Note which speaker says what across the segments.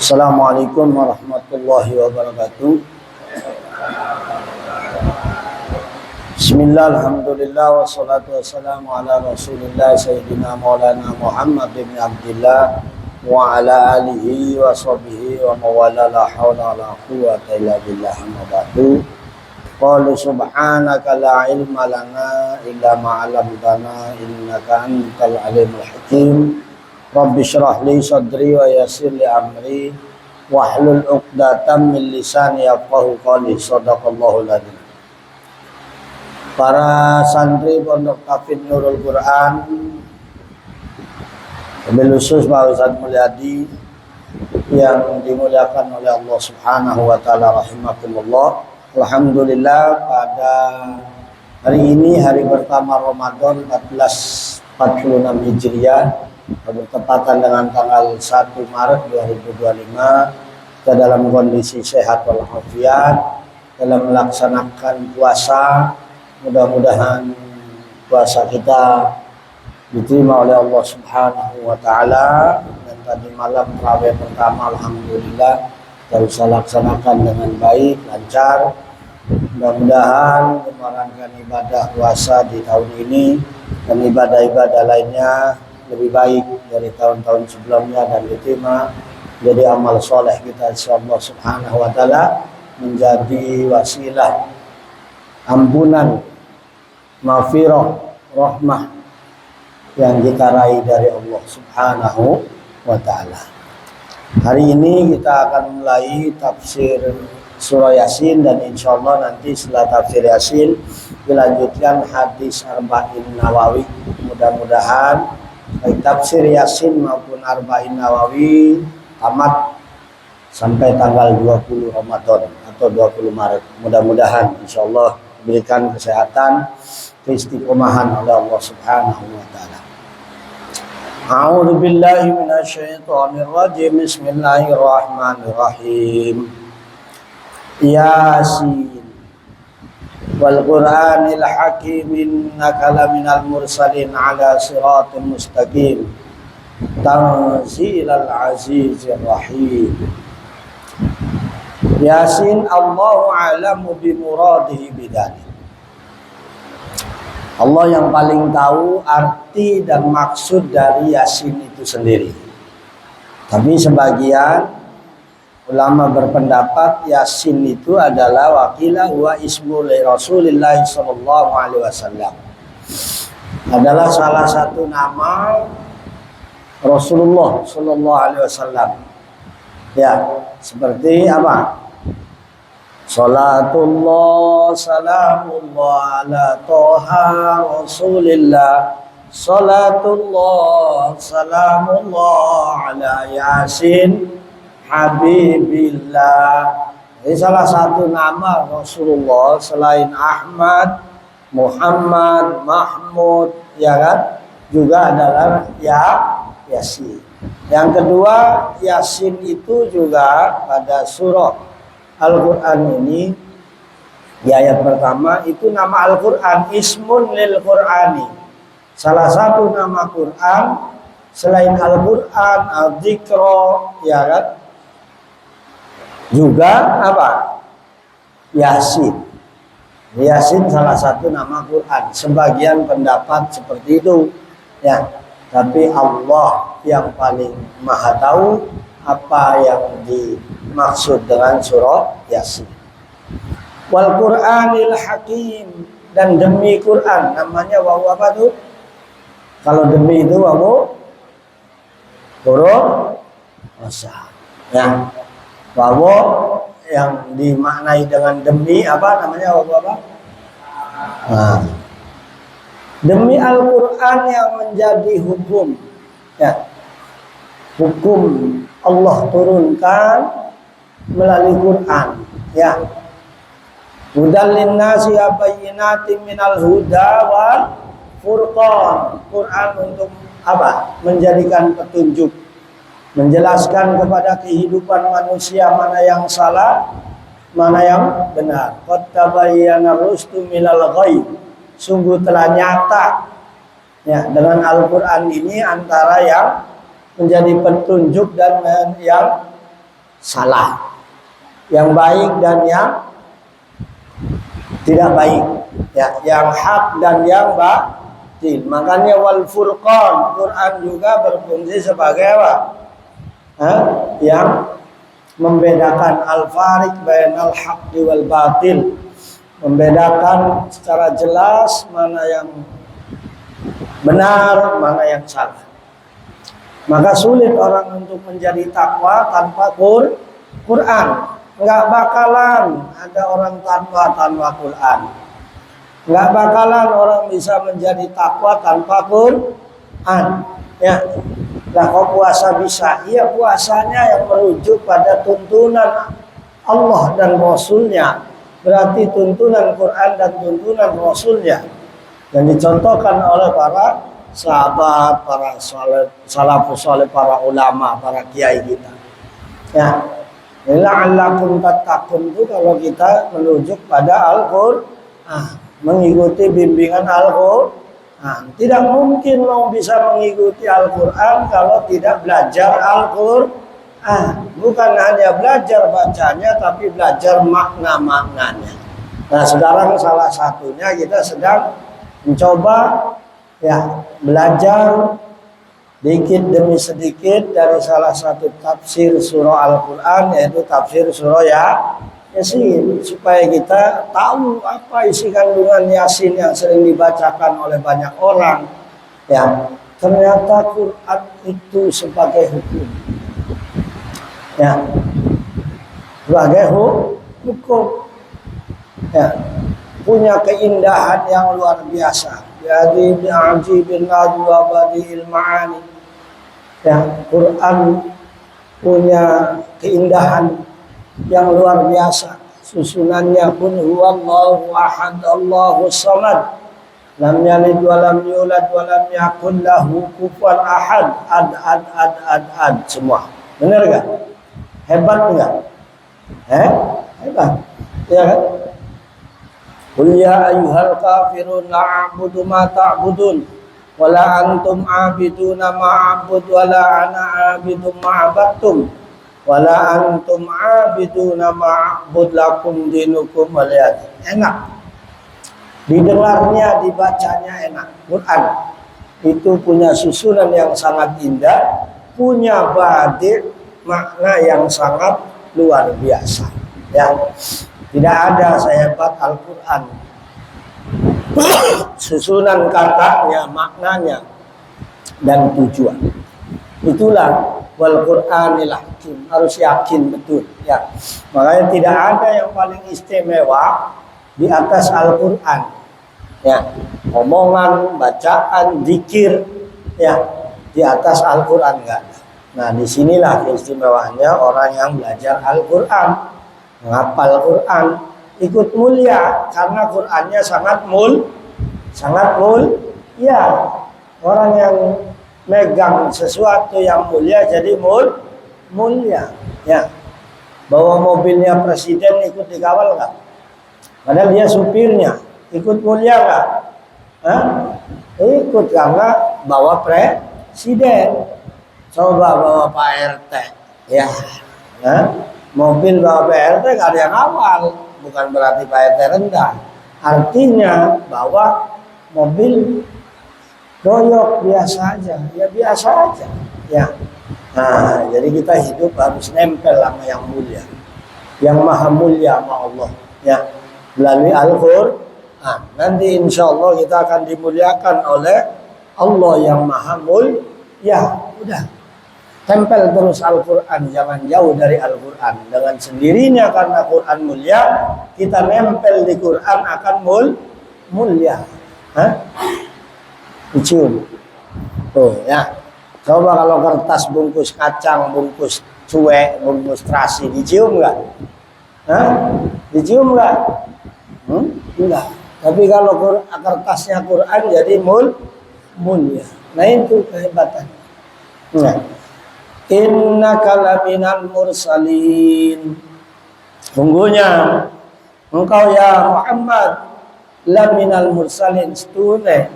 Speaker 1: Assalamualaikum warahmatullahi wabarakatuh. Bismillah, alhamdulillah, wassalatu wassalamu ala rasulillah sayyidina maulana Muhammad bin Abdillah wa ala alihi wa sahbihi wa mawala la hawla wa la quwwata illa billah amma ba'du. Qalu subhanaka la ilma lana illa ma 'allamtana innaka antal alimul hakim. Rabbi syrah li sadri wa yassir li amri wahlul 'uqdatam min lisani yafqahu qawli. Shadaqallahul adzim. Para santri Pondok Hafidz Nurul Quran, wabil khusus Pak Ustadz Mulyadi yang dimuliakan oleh Allah Subhanahu wa taala rahimakumullah. Alhamdulillah, pada hari ini hari pertama Ramadan 1446 Hijriah bertepatan dengan tanggal 1 Maret 2025, kita dalam kondisi sehat walafiat dalam melaksanakan puasa. Mudah-mudahan puasa kita diterima oleh Allah Subhanahu wa taala, dan tadi malam tarawih pertama alhamdulillah kita bisa laksanakan dengan baik, lancar. Mudah-mudahan menjalankan ibadah puasa di tahun ini dan ibadah-ibadah lainnya lebih baik dari tahun-tahun sebelumnya dan diterima jadi amal soleh kita insyaallah Subhanahu wa taala, menjadi wasilah ampunan, maghfirah, rahmah yang kita raih dari Allah Subhanahu wa taala. Hari ini kita akan mulai tafsir surah Yasin, dan insyaallah nanti setelah tafsir Yasin dilanjutkan hadis Arba'in Nawawi. Mudah-mudahan baik tafsir Yasin maupun Arba'in Nawawi tamat sampai tanggal 20 Ramadan atau 20 Maret. Mudah-mudahan insyaallah berikan kesehatan, keistiqomahan oleh Allah Subhanahu wa taala. A'udzu billahi minasyaitonir rajim. Bismillahirrahmanirrahim. Yasin wal Qur'anil hakim innaka laminal mursalin ala siratin mustaqim tanzilal azizir rahim. Yasin, Allahu a'lamu bi muradihi bidzalik. Allah yang paling tahu arti dan maksud dari Yasin itu sendiri. Tapi sebagian ulama berpendapat Yasin itu adalah wakilah wa ismu li Rasulillah sallallahu alaihi wasallam. Adalah salah satu nama Rasulullah sallallahu alaihi wasallam. Ya, seperti apa? Salatullah salamullah ala toha rasulillah. Salatullah salamullah ala yasin habibillah. Ini salah satu nama Rasulullah selain Ahmad, Muhammad, Mahmud, ya kan? Juga adalah Yasin. Yang kedua, Yasin itu juga pada surah Al-Quran ini, di ayat pertama itu nama Al-Quran, ismun lil Qur'ani. Salah satu nama Quran selain Al-Quran, Al-Dzikra, ya kan? Juga apa? Yasin. Yasin salah satu nama Quran. Sebagian pendapat seperti itu, ya. Tapi Allah yang paling maha tahu apa yang dimaksud dengan surah Yasin. Wal Qur'anil hakim, dan demi Quran, namanya wawu apa tuh? Kalau demi itu wawu huruf qasam. Ya. Wawu yang dimaknai dengan demi apa namanya wawu apa? Nah. Demi Al-Quran yang menjadi hukum, ya, hukum Allah turunkan melalui Quran, ya. Hudal linnasi bayyinatin minal huda wal furqan. Quran untuk apa? Menjadikan petunjuk, menjelaskan kepada kehidupan manusia mana yang salah, mana yang benar. Qad tabayyana rusdu minal ghayy. Sungguh telah nyata, ya, dengan Al-Quran ini antara yang menjadi petunjuk dan yang salah, yang baik dan yang tidak baik, ya, yang hak dan yang batil. Makanya wal furqan, Quran juga berfungsi sebagai apa? Yang membedakan al-fariq bainal haqqi wal batil, membedakan secara jelas mana yang benar, mana yang salah. Maka sulit orang untuk menjadi takwa tanpa Quran. Enggak bakalan ada orang tanpa Quran. Enggak bakalan orang bisa menjadi takwa tanpa Quran. Ya. Lah kok puasa bisa? Iya, puasanya yang merujuk pada tuntunan Allah dan Rasulnya. Berarti tuntunan Quran dan tuntunan Rasulnya yang dicontohkan oleh para sahabat, para salafus saleh, para ulama, para kiai kita. Ya, la'allakum tattaqun itu kalau kita merujuk pada Al-Qur'an, mengikuti bimbingan Al-Qur'an. Tidak mungkin mau bisa mengikuti Al-Qur'an kalau tidak belajar Al-Qur'an. Bukan hanya belajar bacanya, tapi belajar makna-maknanya. Nah, sekarang salah satunya kita sedang mencoba ya belajar dikit demi sedikit dari salah satu tafsir surah Al-Quran, yaitu tafsir surah Yasin, supaya kita tahu apa isi kandungan Yasin yang sering dibacakan oleh banyak orang. Ya, ternyata Quran itu sebagai hukum, ya, sebagai hukum, ya, punya keindahan yang luar biasa. Jadi bi'ajibin najwa badi'il ma'ani. Ya, Quran punya keindahan yang luar biasa. Susunannya pun huwallahu ahad Allahus samad, lam yalid wa lam yulad wa lam yakul lahu kufuwan ahad. Ad semua. Benar enggak? Hebat enggak? Hebat. Ya kan? Qul ya ayyuhal kafirun la a'budu ma ta'budun wa la antum 'abiduna ma a'budu wa la ana 'abidu ma 'abadtum wa la antum 'abiduna ma a'bud lakum dinukum waliyad. Enak. Didengarnya, dibacanya enak. Quran itu punya susunan yang sangat indah, punya badi' makna yang sangat luar biasa. Ya. Tidak ada sehebat Al-Quran. Susunan katanya, maknanya, dan tujuan. Itulah wal Qur'anil hakim. Harus yakin betul. Ya. Makanya tidak ada yang paling istimewa di atas Al-Quran. Ya. Omongan, bacaan, zikir, ya, di atas Al-Quran enggak ada. Nah, disinilah istimewanya orang yang belajar Al-Quran. Menghafal Quran, ikut mulia karena Qurannya sangat mulia. Orang yang megang sesuatu yang mulia jadi mulia. Ya, bawa mobilnya presiden ikut dikawal nggak? Padahal dia supirnya, ikut mulia nggak? Ikut karena bawa presiden. Coba bawa Pak RT, ya. Mobil bawa PRT gak ada yang awal, bukan berarti Pak RT rendah. Artinya bahwa mobil doyok biasa aja, ya biasa aja. Ya. Nah, jadi kita hidup harus nempel sama yang mulia, yang maha mulia sama Allah. Ya, melalui Al-Quran. Nanti insya Allah kita akan dimuliakan oleh Allah yang maha mulia. Udah. Tempel terus Al-Quran, jangan jauh dari Al-Quran. Dengan sendirinya karena Quran mulia, kita nempel di Quran akan mulia. Dicium. Tuh ya. Coba kalau kertas bungkus kacang, bungkus cuek, bungkus terasi, dicium nggak? Dicium nggak? Enggak. Tapi kalau kertasnya Quran jadi mulia. Nah itu kehebatan. Nah. Innaka laminal mursalin. Sungguhnya engkau ya Muhammad laminal mursalin, setune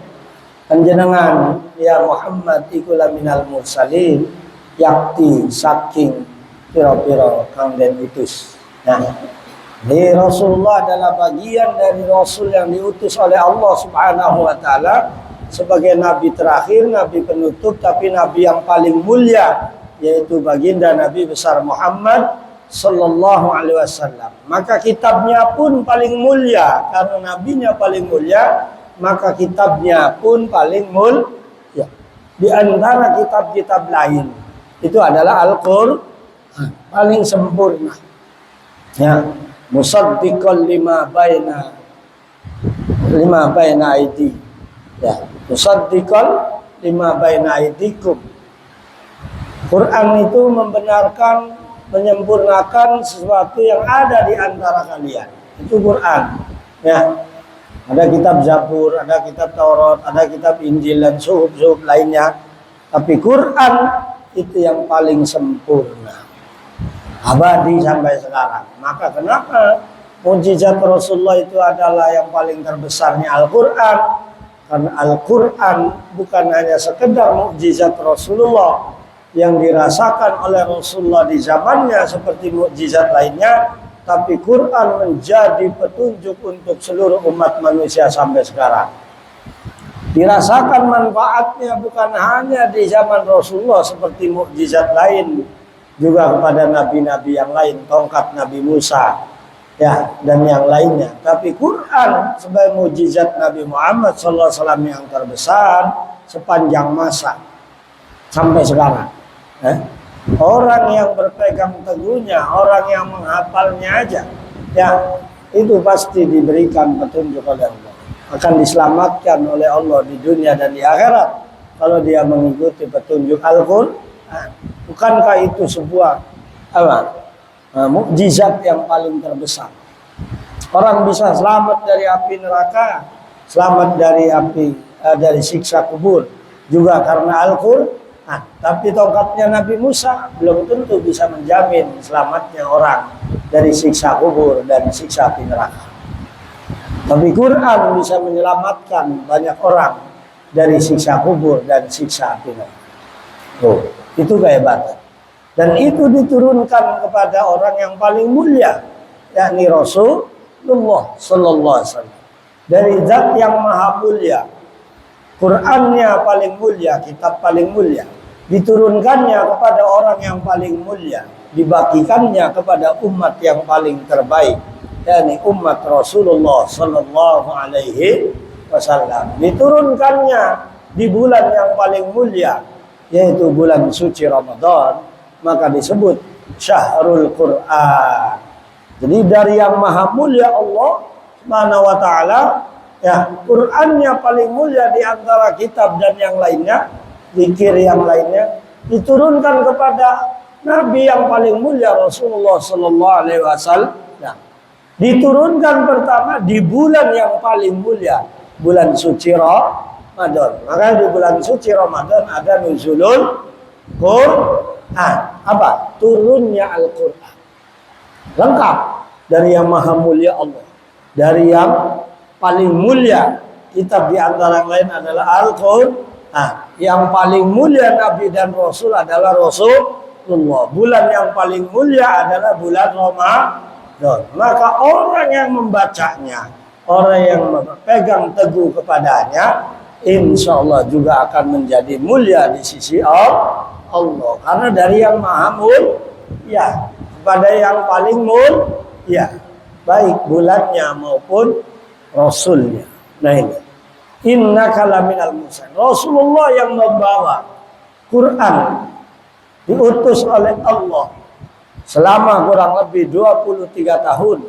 Speaker 1: panjenengan ya Muhammad iku laminal mursalin, yakti saking piro-piro kang den utus. Nah, di Rasulullah adalah bagian dari Rasul yang diutus oleh Allah Subhanahu wa taala sebagai nabi terakhir, nabi penutup, tapi nabi yang paling mulia, yaitu baginda Nabi besar Muhammad sallallahu alaihi wasallam. Maka kitabnya pun paling mulia, karena nabinya paling mulia, maka kitabnya pun paling mulia di antara kitab-kitab lain. Itu adalah Al-Qur'an, paling sempurna. Ya, musaddiqal lima baina aidi. Ya, musaddiqal lima baina aidikum. Quran itu membenarkan, menyempurnakan sesuatu yang ada di antara kalian. Itu Quran. Ya. Ada kitab Zabur, ada kitab Taurat, ada kitab Injil dan suhuf-suhuf lainnya. Tapi Quran itu yang paling sempurna, abadi sampai sekarang. Maka kenapa mukjizat Rasulullah itu adalah yang paling terbesarnya Al-Quran? Karena Al-Quran bukan hanya sekedar mukjizat Rasulullah yang dirasakan oleh Rasulullah di zamannya seperti mukjizat lainnya, tapi Quran menjadi petunjuk untuk seluruh umat manusia sampai sekarang. Dirasakan manfaatnya bukan hanya di zaman Rasulullah seperti mukjizat lain, juga kepada nabi-nabi yang lain, tongkat Nabi Musa, ya, dan yang lainnya. Tapi Quran sebagai mukjizat Nabi Muhammad SAW yang terbesar sepanjang masa sampai sekarang. Orang yang berpegang teguhnya, orang yang menghafalnya aja, ya, itu pasti diberikan petunjuk oleh Allah, akan diselamatkan oleh Allah di dunia dan di akhirat kalau dia mengikuti petunjuk Al-Quran. Bukankah itu sebuah mukjizat yang paling terbesar? Orang bisa selamat dari api neraka, selamat dari dari siksa kubur juga karena Al-Quran. Tapi tongkatnya Nabi Musa belum tentu bisa menjamin selamatnya orang dari siksa kubur dan siksa api neraka. Tapi Quran bisa menyelamatkan banyak orang dari siksa kubur dan siksa api neraka. Itu kehebatan. Dan itu diturunkan kepada orang yang paling mulia, yakni Rasulullah sallallahu alaihi wasallam. Dari zat yang maha mulia, Qurannya paling mulia, kitab paling mulia, diturunkannya kepada orang yang paling mulia, dibagikannya kepada umat yang paling terbaik, yakni umat Rasulullah sallallahu alaihi wasallam. Diturunkannya di bulan yang paling mulia, yaitu bulan suci Ramadan, maka disebut Syahrul Quran. Jadi dari yang maha mulia Allah Subhanahu wa taala, ya, Qurannya paling mulia di antara kitab dan yang lainnya, zikir yang lainnya, diturunkan kepada Nabi yang paling mulia Rasulullah sallallahu alaihi wasallam. Diturunkan pertama di bulan yang paling mulia, bulan suci Ramadan. Maka di bulan suci Ramadan ada nuzulul Quran. Apa? Turunnya Al-Quran. Lengkap dari yang maha mulia Allah, dari yang paling mulia kitab di antara yang lain adalah Al-Quran. Yang paling mulia Nabi dan Rasul adalah Rasulullah. Bulan yang paling mulia adalah bulan Ramadan. Maka orang yang membacanya, orang yang berpegang teguh kepadanya, insya Allah juga akan menjadi mulia di sisi Allah. Karena dari yang maha mulia kepada yang paling mulia, baik bulannya maupun Rasulnya. Nah ini, innaka laminal mursalin. Rasulullah yang membawa Quran diutus oleh Allah selama kurang lebih 23 tahun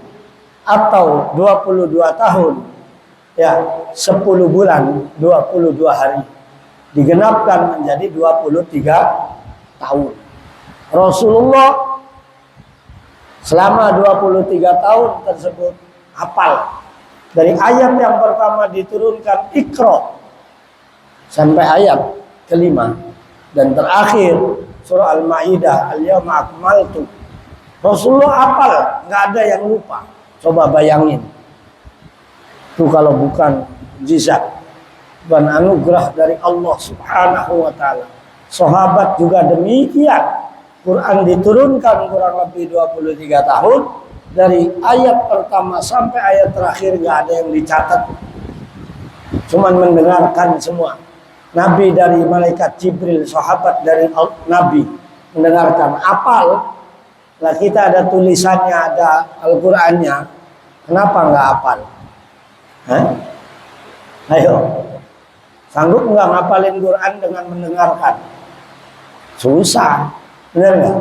Speaker 1: atau 22 tahun, ya, 10 bulan 22 hari, digenapkan menjadi 23 tahun. Rasulullah selama 23 tahun tersebut hafal dari ayat yang pertama diturunkan Iqra sampai ayat kelima, dan terakhir surah Al-Maidah, Al-Yawma Akmaltu. Rasulullah hafal, nggak ada yang lupa. Coba bayangin, itu kalau bukan mukjizat dan anugerah dari Allah Subhanahu wa taala. Sahabat juga demikian, Quran diturunkan kurang lebih 23 tahun. Dari ayat pertama sampai ayat terakhir nggak ada yang dicatat. Cuman mendengarkan semua. Nabi dari malaikat Jibril, sahabat dari Nabi mendengarkan, apal. Lah kita ada tulisannya, ada Al-Qur'annya. Kenapa nggak apal? Hah? Ayo. Sanggup nggak ngapalin Quran dengan mendengarkan? Susah. Benar nggak?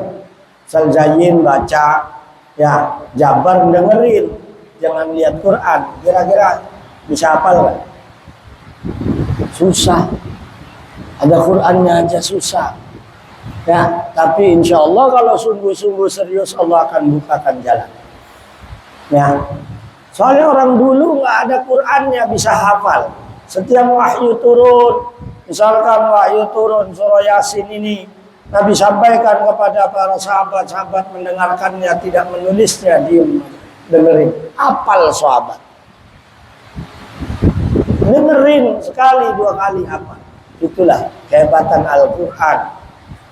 Speaker 1: Saljayin baca, ya, Jabar dengerin, jangan lihat Quran. Kira-kira bisa hafal nggak? Susah. Ada Qurannya aja susah. Ya, tapi insya Allah kalau sungguh-sungguh serius Allah akan bukakan jalan. Ya, soalnya orang dulu nggak ada Qurannya bisa hafal. Setiap wahyu turun, misalkan wahyu turun surah Yasin ini, Nabi sampaikan kepada para sahabat-sahabat mendengarkannya, tidak menulisnya, diam dengerin. Hafal sahabat. Dengerin sekali dua kali hafal. Itulah kehebatan Al-Quran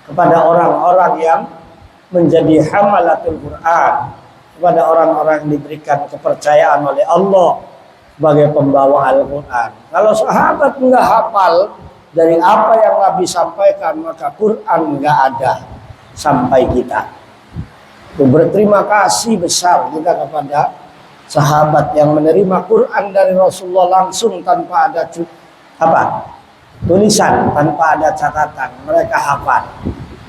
Speaker 1: kepada orang-orang yang menjadi hamalatul Quran, kepada orang-orang yang diberikan kepercayaan oleh Allah sebagai pembawa Al-Quran. Kalau sahabat nggak hafal dari apa yang Nabi sampaikan, maka Quran nggak ada sampai kita. Berterima kasih besar kita kepada sahabat yang menerima Quran dari Rasulullah langsung tanpa ada tulisan, tanpa ada catatan, mereka hafal.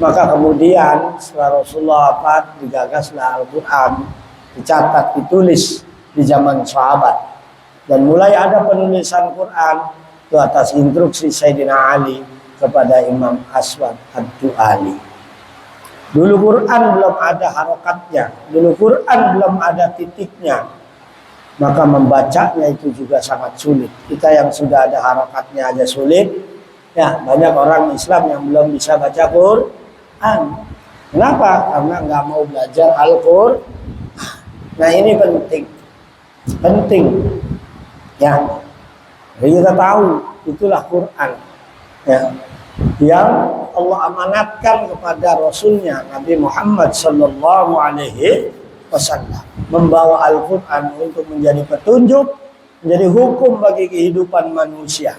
Speaker 1: Maka kemudian setelah Rasulullah wafat, digagaslah Al-Quran, dicatat, ditulis di zaman sahabat. Dan mulai ada penulisan Quran itu atas instruksi Sayyidina Ali kepada Imam Aswad Ad-Du'ali. Dulu Quran belum ada harokatnya, dulu Quran belum ada titiknya, maka membacanya itu juga sangat sulit. Kita yang sudah ada harokatnya aja sulit. Ya, banyak orang Islam yang belum bisa baca Quran. Kenapa? Karena nggak mau belajar Al-Quran. Nah, ini penting. Ya, jadi kita tahu itulah Quran. Ya, yang Allah amanatkan kepada Rasulnya Nabi Muhammad Sallallahu Alaihi Wasallam, membawa Al-Quran untuk menjadi petunjuk, menjadi hukum bagi kehidupan manusia.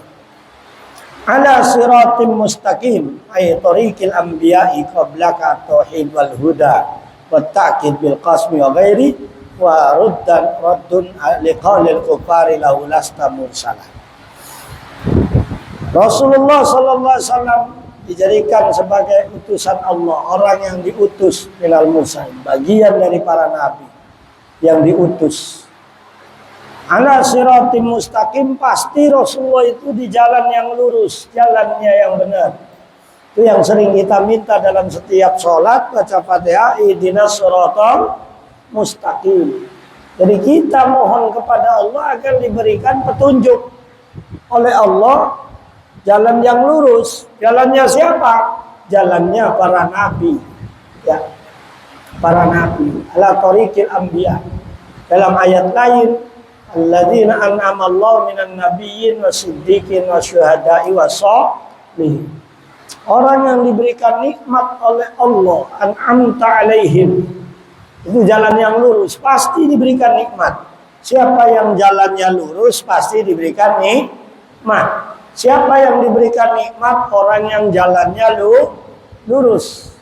Speaker 1: Ala siratim mustaqim, ay tariqil anbiya'i qablaka tauhid wal huda wa ta'kid bil qasmi wa ghairi wa raddun liqaulil kufari lahu lasta mursalah. Rasulullah sallallahu alaihi wasallam dijadikan sebagai utusan Allah, orang yang diutus minal mursal, bagian dari para nabi yang diutus. Ala siratim mustaqim, pasti Rasulullah itu di jalan yang lurus, jalannya yang benar. Itu yang sering kita minta dalam setiap sholat, baca Fatihah, ihdinas siratal mustaqim. Jadi kita mohon kepada Allah agar diberikan petunjuk oleh Allah, jalan yang lurus. Jalannya siapa? Jalannya para nabi. Ya, para nabi. Ala tariqil anbiya. Dalam ayat lain, alladzina an'ama Allah minan nabiyyin wasiddiqin wasyuhada'i wassalihin. Orang yang diberikan nikmat oleh Allah, an'amta alaihim. Itu jalan yang lurus, pasti diberikan nikmat. Siapa yang jalannya lurus pasti diberikan nikmat. Siapa yang diberikan nikmat? Orang yang jalannya lurus.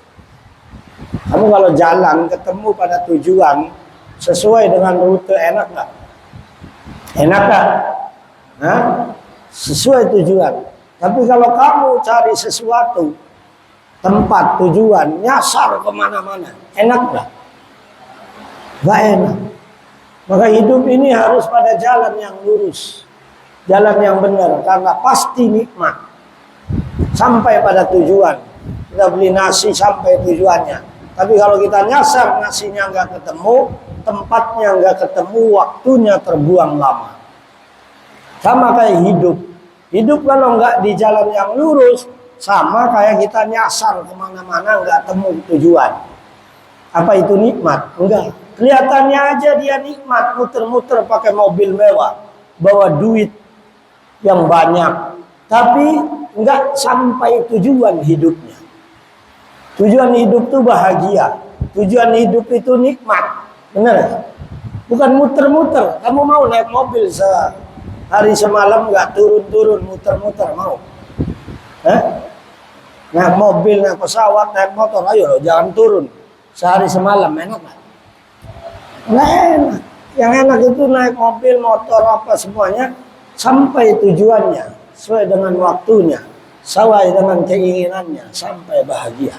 Speaker 1: Kamu kalau jalan ketemu pada tujuan sesuai dengan rute, enak nggak? Enak nggak? Nah, sesuai tujuan. Tapi kalau kamu cari sesuatu, tempat tujuan, nyasar kemana-mana, enak nggak? Nggak enak. Maka hidup ini harus pada jalan yang lurus, jalan yang benar, karena pasti nikmat sampai pada tujuan. Kita beli nasi sampai tujuannya, tapi kalau kita nyasar, nasinya nggak ketemu, tempatnya nggak ketemu, waktunya terbuang lama. Sama kayak hidup. Hidup kalau nggak di jalan yang lurus, sama kayak kita nyasar kemana-mana nggak temu tujuan. Apa itu nikmat? Enggak. Kelihatannya aja dia nikmat, muter-muter pakai mobil mewah, bawa duit yang banyak, tapi nggak sampai tujuan hidupnya. Tujuan hidup itu bahagia. Tujuan hidup itu nikmat. Benar ya? Bukan muter-muter. Kamu mau naik mobil sehari semalam nggak turun-turun, muter-muter mau? Naik mobil, naik pesawat, naik motor, ayo loh, jangan turun sehari semalam, enak nggak? Nggak enak. Yang enak itu naik mobil, motor, apa semuanya sampai tujuannya, sesuai dengan waktunya, sesuai dengan keinginannya, sampai bahagia.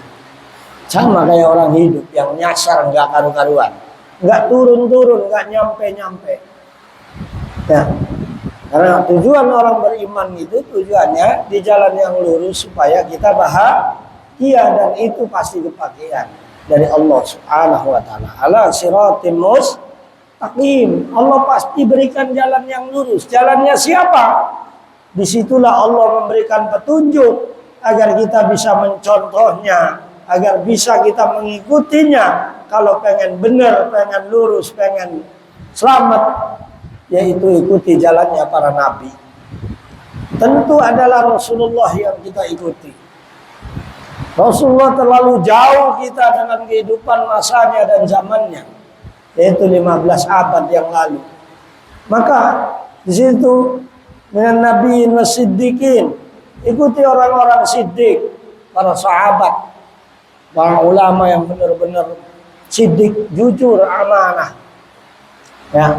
Speaker 1: Sama kayak orang hidup yang nyasar nggak karu-karuan, nggak turun-turun, nggak nyampe-nyampe. Ya, karena tujuan orang beriman itu tujuannya di jalan yang lurus supaya kita bahagia, dan itu pasti kepastian dari Allah Subhanahu wa taala. Ala siratim mustaqim. Allah pasti berikan jalan yang lurus. Jalannya siapa? Disitulah Allah memberikan petunjuk agar kita bisa mencontohnya, agar bisa kita mengikutinya. Kalau pengen benar, pengen lurus, pengen selamat, yaitu ikuti jalannya para nabi. Tentu adalah Rasulullah yang kita ikuti. Rasulullah terlalu jauh kita dengan kehidupan masanya dan zamannya, yaitu 15 abad yang lalu. Maka di situ dengan Nabi Siddiqin, ikuti orang-orang siddiq, para sahabat, para ulama yang benar-benar siddiq, jujur, amanah. Ya.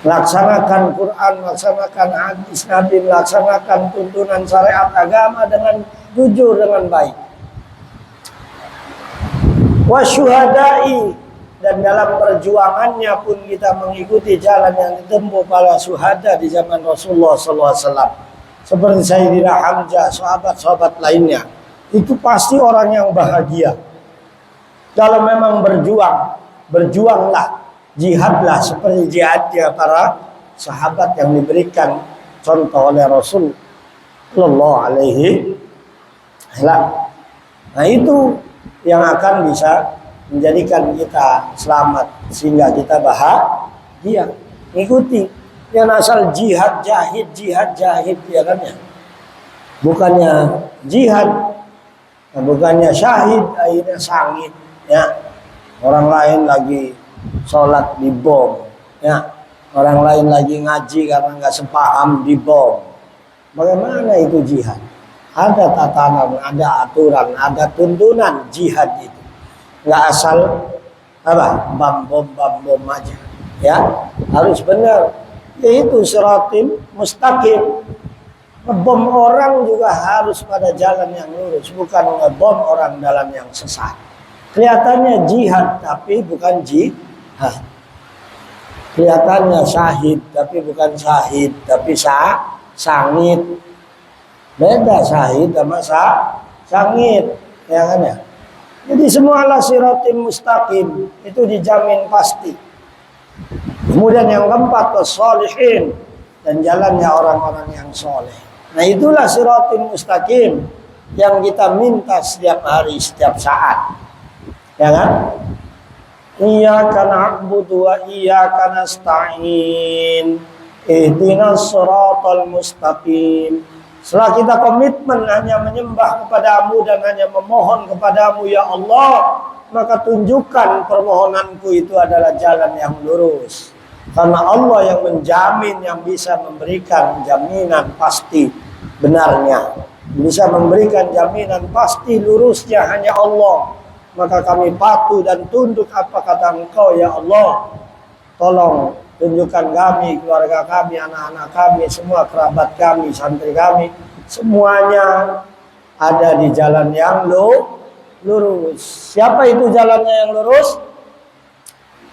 Speaker 1: Laksanakan Quran, laksanakan hadis Nabi, laksanakan tuntunan syariat agama dengan jujur, dengan baik. Wasyuhada'i, dan dalam perjuangannya pun kita mengikuti jalan yang ditempuh para syuhada di zaman Rasulullah SAW. Seperti Sayyidina Hamzah, sahabat-sahabat lainnya. Itu pasti orang yang bahagia. Kalau memang berjuang, berjuanglah, jihadlah seperti jihadnya para sahabat yang diberikan contoh oleh Rasul Sallallahu Alaihi Wasallam. Nah, itu yang akan bisa menjadikan kita selamat sehingga kita bahagia. Ikuti yang asal jihad jahid ya kan ya. Bukannya jihad, bukannya syahid akhirnya sangit ya. Orang lain lagi sholat di bom ya, orang lain lagi ngaji karena nggak sepaham di bom. Bagaimana itu jihad? Ada tatanan, ada aturan, ada tuntunan jihad itu. Nggak asal apa bam bom aja ya, harus benar. Yaitu siratim mustaqim. Ngebom orang juga harus pada jalan yang lurus, bukan ngebom orang dalam yang sesat. Kelihatannya jihad tapi bukan jihad. Kelihatannya syahid tapi bukan syahid, tapi sangit. Beda syahid sama sangit, ya kan ya? Jadi semua ala siratim mustaqim itu dijamin pasti. Kemudian yang keempat, wassalihin, dan jalannya orang-orang yang soleh. Nah, itulah siratim mustaqim yang kita minta setiap hari, setiap saat. Ya kan? Iyyaka na'budu wa iyyaka nasta'in. Ihdinas siratal mustaqim. Setelah kita komitmen hanya menyembah kepadamu dan hanya memohon kepadamu ya Allah, maka tunjukkan permohonanku itu adalah jalan yang lurus. Karena Allah yang menjamin, yang bisa memberikan jaminan pasti benarnya, bisa memberikan jaminan pasti lurusnya hanya Allah. Maka kami patuh dan tunduk apa kata Engkau ya Allah. Tolong tunjukkan kami, keluarga kami, anak-anak kami, semua kerabat kami, santri kami, semuanya ada di jalan yang lurus. Siapa itu jalannya yang lurus?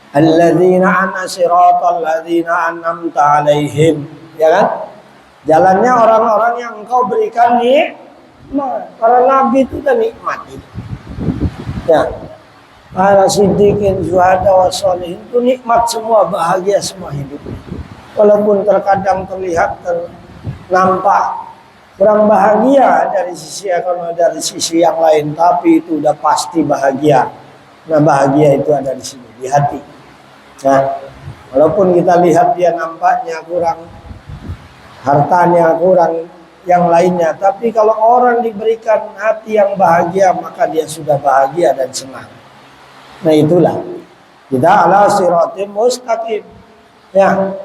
Speaker 1: Alladzina ana siratal ladzina an'amta alaihim. Ya kan? Jalannya orang-orang yang Engkau berikan nikmat. Para nabi itu kan nikmat itu. Ya. Para siddiqin, syuhada, wassalihin itu nikmat semua, bahagia semua hidup. Walaupun terkadang terlihat nampak kurang bahagia dari sisi ekonomi, dari sisi yang lain, tapi itu udah pasti bahagia. Nah, bahagia itu ada di sini, di hati. Nah, walaupun kita lihat dia nampaknya kurang, hartanya kurang, yang lainnya. Tapi kalau orang diberikan hati yang bahagia, maka dia sudah bahagia dan senang. Nah itulah kita ala siratim mustaqim. Ya,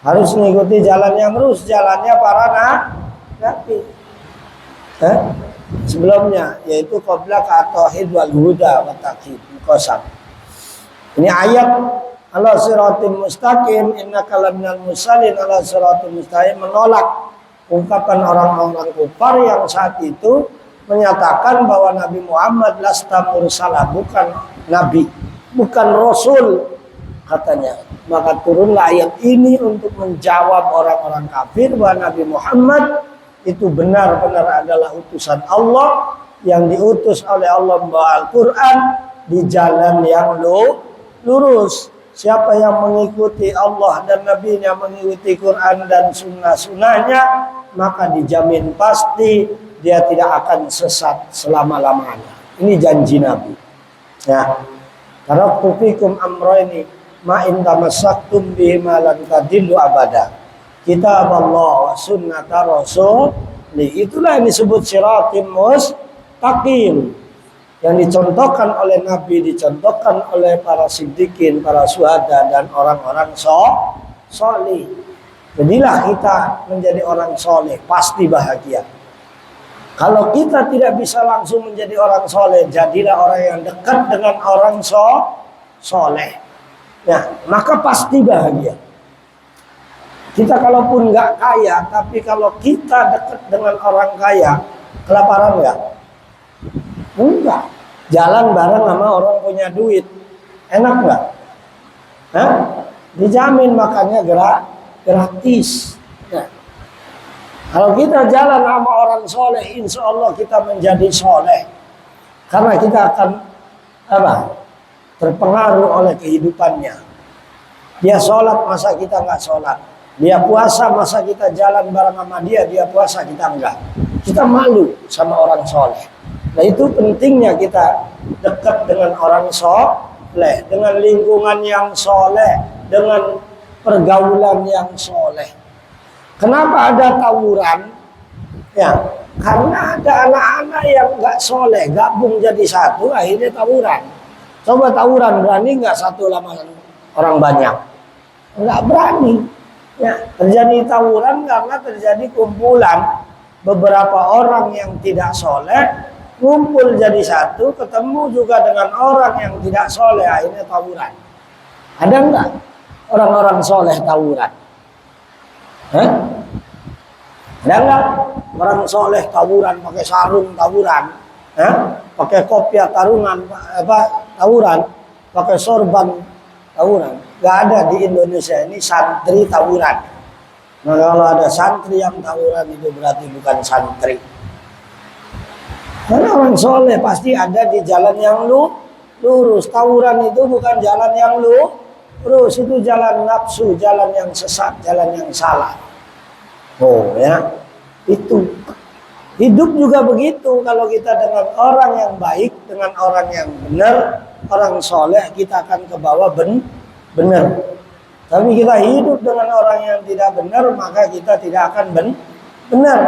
Speaker 1: harus mengikuti jalan yang lurus, jalannya para nabi. Sebelumnya yaitu qabla at-tauhid wal huda wa taqib qasam. Ini ayat ala siratim mustaqim innaka laminal mursalin ala siratim mustaqim menolak ungkapan orang-orang kufar yang saat itu menyatakan bahwa Nabi Muhammad lasta mursalah, bukan nabi, bukan rasul katanya. Maka turunlah ayat ini untuk menjawab orang-orang kafir bahwa Nabi Muhammad itu benar-benar adalah utusan Allah yang diutus oleh Allah membawa Al-Quran di jalan yang lurus. Siapa yang mengikuti Allah dan Nabi-Nya, mengikuti Quran dan sunnah-sunnahnya, maka dijamin pasti dia tidak akan sesat selama-lamanya. Ini janji Nabi. Ya. Taraktu fikum amrayni ma in tamassaktum bihima lan tadillu abada. Kitab Allah wa sunnata rasul. Itulah yang disebut siratim mustaqim. Yang dicontohkan oleh Nabi, dicontohkan oleh para siddiqin, para syuhada dan orang-orang soleh. Jadilah kita menjadi orang soleh, pasti bahagia. Kalau kita tidak bisa langsung menjadi orang soleh, jadilah orang yang dekat dengan orang soleh. Ya, maka pasti bahagia. Kita kalaupun nggak kaya, tapi kalau kita dekat dengan orang kaya, kelaparan nggak? Enggak. Jalan bareng sama orang punya duit, enak nggak? Dijamin makannya gratis. Nah, kalau kita jalan sama orang soleh, insya Allah kita menjadi soleh, karena kita akan terpengaruh oleh kehidupannya. Dia sholat masa kita nggak sholat, dia puasa masa kita jalan bareng sama dia puasa kita enggak. Kita malu sama orang soleh. Nah itu pentingnya kita dekat dengan orang soleh, dengan lingkungan yang soleh, dengan pergaulan yang soleh. Kenapa ada tawuran? Ya, karena ada anak-anak yang nggak soleh gabung jadi satu, akhirnya tawuran. Coba tawuran, berani nggak satu sama orang banyak? Nggak berani. Ya, terjadi tawuran karena terjadi kumpulan beberapa orang yang tidak soleh kumpul jadi satu, ketemu juga dengan orang yang tidak soleh, akhirnya tawuran. Ada enggak orang-orang soleh tawuran? Ada enggak orang soleh tawuran pakai sarung tawuran? Pakai kopiah tawuran, pakai sorban tawuran? Enggak ada di Indonesia ini santri tawuran. Nah kalau ada santri yang tawuran itu berarti bukan santri. Karena orang soleh pasti ada di jalan yang lurus. Tawuran itu bukan jalan yang lurus, itu jalan nafsu, jalan yang sesat, jalan yang salah. Oh ya, itu. Hidup juga begitu. Kalau kita dengan orang yang baik, dengan orang yang benar, orang soleh, kita akan ke bawah benar. Tapi kita hidup dengan orang yang tidak benar, maka kita tidak akan benar.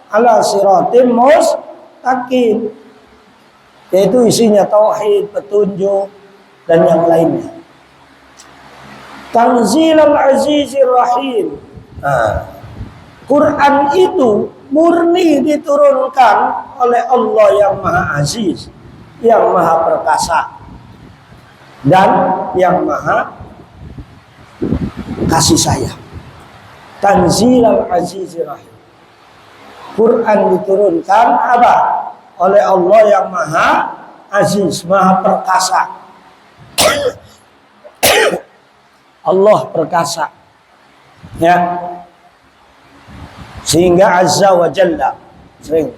Speaker 1: Ala siratim mustaqim, yaitu isinya tauhid, petunjuk dan yang lainnya. Tanzilal Azizir Rahim. Quran itu murni diturunkan oleh Allah yang Maha Aziz, yang Maha Perkasa dan yang Maha Kasih Sayang. Tanzilal Azizir Rahim. Quran diturunkan apa? Oleh Allah yang Maha Aziz, Maha Perkasa. Allah perkasa. Ya. Sehingga Azza wa Jalla sering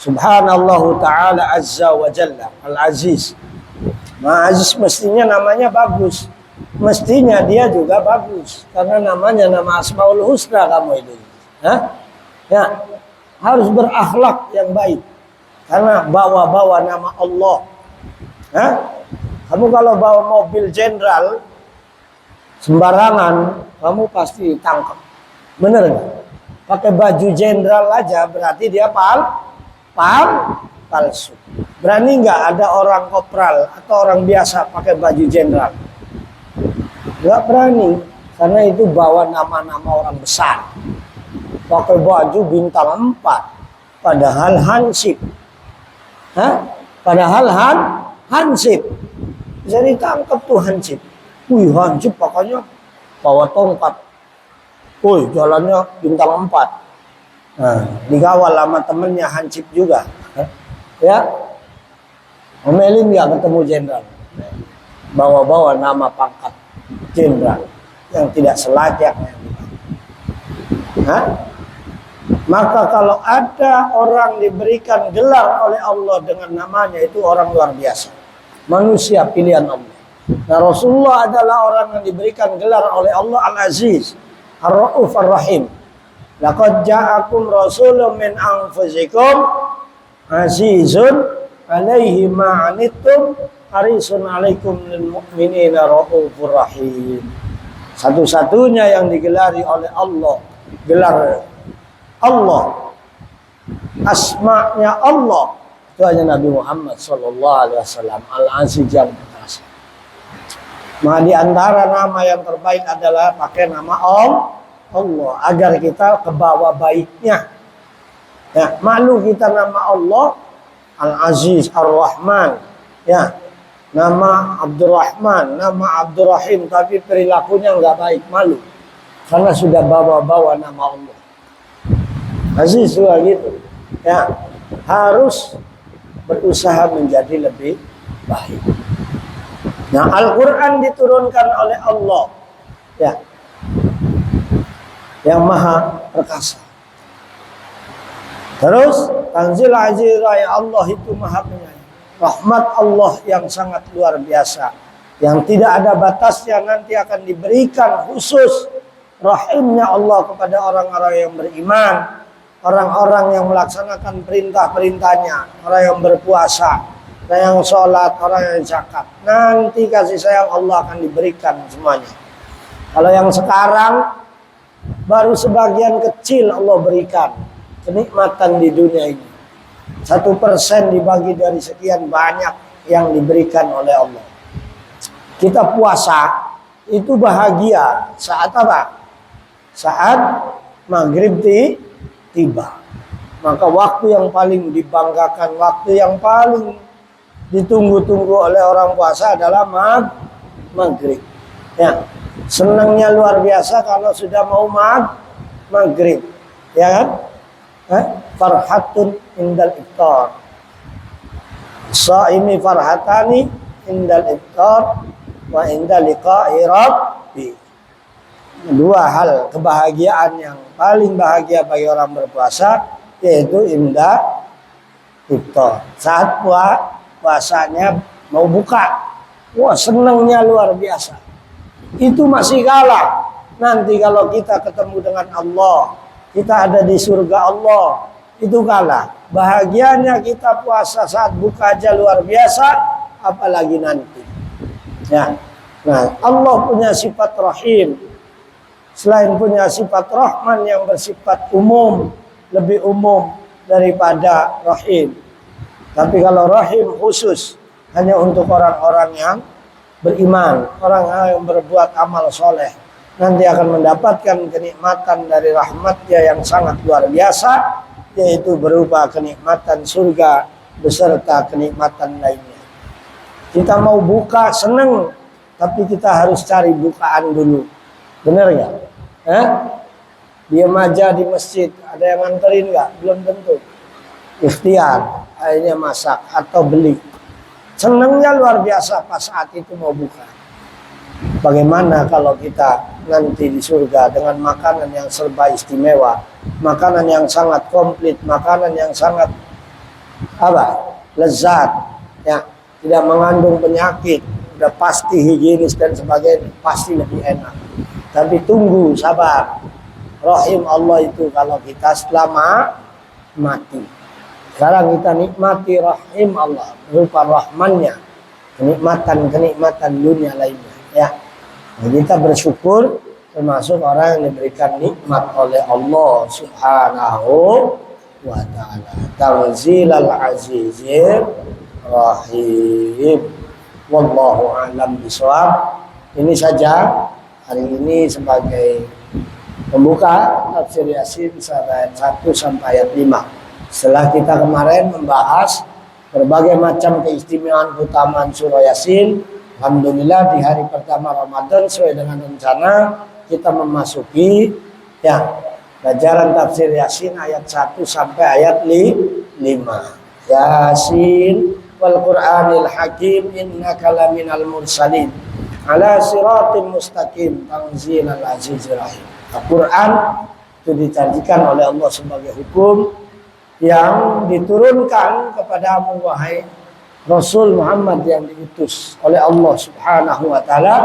Speaker 1: Subhanallahu ta'ala Azza wa Jalla Al-Aziz. Maha Aziz mestinya namanya bagus. Mestinya dia juga bagus, karena namanya nama Asmaul Husna kamu itu. Ya. Harus berakhlak yang baik, karena bawa-bawa nama Allah. Kamu kalau bawa mobil jenderal sembarangan, kamu pasti tangkap. Bener nggak? pakai baju jenderal aja berarti dia palsu. Berani nggak ada orang kopral atau orang biasa pakai baju jenderal? Nggak berani, karena itu bawa nama-nama orang besar. Pakai baju bintang 4, padahal hansip. Padahal hansip. Bisa ditangkap tuh hansip. Wih, hansip pokoknya bawa tongkat. Wih, jalannya bintang 4. Nah, dikawal sama temennya hansip juga. Ya, omelin nggak ketemu jenderal. Bawa-bawa nama pangkat jenderal yang tidak selayaknya. Maka kalau ada orang diberikan gelar oleh Allah dengan namanya, itu orang luar biasa, manusia pilihan Allah. Nah, Rasulullah adalah orang yang diberikan gelar oleh Allah Al-Aziz, Ar-Ra'uf Ar-Rahim. Laqad ja'akum rasulun min anfusikum azizun alaihi ma'anittum harisun alaikum lil mu'minina ra'ufur rahim. Satu-satunya yang digelari oleh Allah, gelar Allah, asma'nya Allah, itu hanya Nabi Muhammad SAW, Al-Aziz yang perkasa. Maka di antara nama yang terbaik adalah pakai nama Allah, agar kita kebawa baiknya. Ya, malu kita nama Allah Al-Aziz Ar-Rahman, ya, nama Abdurrahman, nama Abdurrahim, tapi perilakunya nggak baik, malu karena sudah bawa-bawa nama Allah Aziz juga gitu. Ya, harus berusaha menjadi lebih baik. Nah, Al-Quran diturunkan oleh Allah, ya, yang maha perkasa. Terus Tanzil Aziz, ya, Allah itu maha penyayang. Rahmat Allah yang sangat luar biasa, yang tidak ada batasnya, nanti akan diberikan khusus rahimnya Allah kepada orang-orang yang beriman, orang-orang yang melaksanakan perintah-perintahnya, orang yang berpuasa, orang yang sholat, orang yang zakat. Nanti kasih sayang Allah akan diberikan semuanya. Kalau yang sekarang baru sebagian kecil Allah berikan kenikmatan di dunia ini. 1% dibagi dari sekian banyak yang diberikan oleh Allah. Kita puasa itu bahagia saat apa? Saat maghrib tiba. Maka waktu yang paling dibanggakan, waktu yang paling ditunggu-tunggu oleh orang puasa adalah maghrib. Ya, senangnya luar biasa kalau sudah mau maghrib, ya kan? Farhatun indal iftar. Shaimi farhatani indal iftar wa indal liqa'i rabbi. Dua hal kebahagiaan yang paling bahagia bagi orang berpuasa, yaitu indah iftar. Saat puasanya mau buka, wah, senangnya luar biasa. Itu masih kalah. Nanti kalau kita ketemu dengan Allah, kita ada di surga Allah, itu kalah. Bahagianya kita puasa saat buka aja luar biasa, apalagi nanti. Ya. Nah, Allah punya sifat rahim. Selain punya sifat rahman yang bersifat umum, lebih umum daripada rahim. Tapi kalau rahim khusus hanya untuk orang-orang yang beriman, orang yang berbuat amal soleh, nanti akan mendapatkan kenikmatan dari rahmatnya yang sangat luar biasa, yaitu berupa kenikmatan surga beserta kenikmatan lainnya. Kita mau buka seneng, tapi kita harus cari bukaan dulu. Benar nggak? Diam aja di masjid, ada yang nganterin nggak? Belum tentu. Ikhtiar, akhirnya masak atau beli. Senangnya luar biasa pas saat itu mau buka. Bagaimana kalau kita nanti di surga dengan makanan yang serba istimewa, makanan yang sangat komplit, makanan yang sangat lezat, ya, tidak mengandung penyakit, udah pasti higienis dan sebagainya, pasti lebih enak. Tapi tunggu, sabar. Rahim Allah itu kalau kita selama mati. Sekarang kita nikmati rahim Allah berupa rahmannya, kenikmatan dunia lainnya, ya. Nah, kita bersyukur termasuk orang yang diberikan nikmat oleh Allah Subhanahu wa ta'ala. Tanzilal azizir rahim. Wallahu a'lam bishawab. Ini saja hari ini sebagai pembuka tafsir Yasin ayat 1 sampai ayat 5. Setelah kita kemarin membahas berbagai macam keistimewaan keutamaan surah Yasin, alhamdulillah di hari pertama Ramadan sesuai dengan rencana kita memasuki pelajaran tafsir Yasin ayat 1 sampai ayat 5. Yasin wal Qur'anil Hakim innaka laminal mursalin ala siratim mustaqim tanzilal azizir rahim. Al-Quran itu dijanjikan oleh Allah sebagai hukum yang diturunkan kepadamu wahai Rasul Muhammad yang diutus oleh Allah Subhanahu wa ta'ala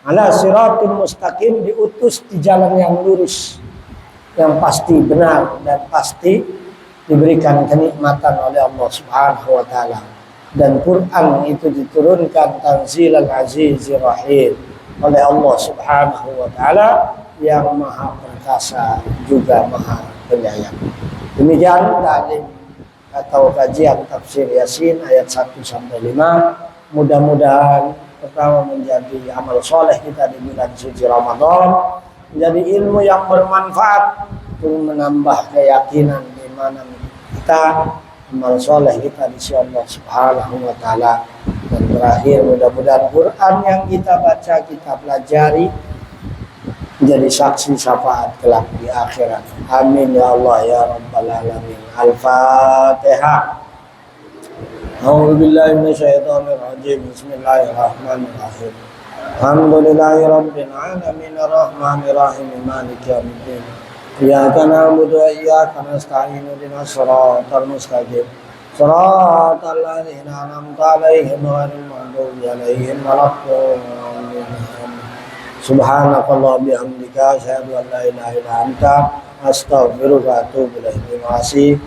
Speaker 1: ala siratim mustaqim, diutus di jalan yang lurus, yang pasti benar dan pasti diberikan kenikmatan oleh Allah Subhanahu wa ta'ala. Dan Quran itu diturunkan tanzilal azizir rahim oleh Allah Subhanahu wa ta'ala yang maha perkasa juga maha penyayang. Demikian taklim atau kajian tafsir Yasin ayat 1 sampai 5. Mudah-mudahan pertama menjadi amal soleh kita di bulan suci Ramadan, menjadi ilmu yang bermanfaat untuk menambah keyakinan keimanan kita, amal soleh kita di sisi Allah Subhanahu wa ta'ala. Dan terakhir mudah-mudahan Quran yang kita baca, kita pelajari menjadi saksi syafaat kelak di akhirat. Amin ya Allah ya rabbal alamin. Al-Fatihah. A'udzubillahi minasyaitonir rajim. Bismillahirrahmanirrahim. Alhamdulillahi rabbil alamin arrahmanir rahim maliki yaumiddin. Iyyaka na'budu wa iyyaka nasta'in ihdinas siratal mustaqim. Siratal ladzina an'amta 'alaihim ghairil maghdubi 'alaihim waladdallin. Subhanakallah bihamdika asyhadu an la ilaha illa anta astaghfiruka wa atubu ilaik. Terima kasih.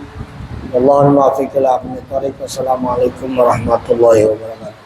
Speaker 1: Wallahul muwaffiq ila aqwamit thoriq. Wassalamualaikum warahmatullahi wabarakatuh.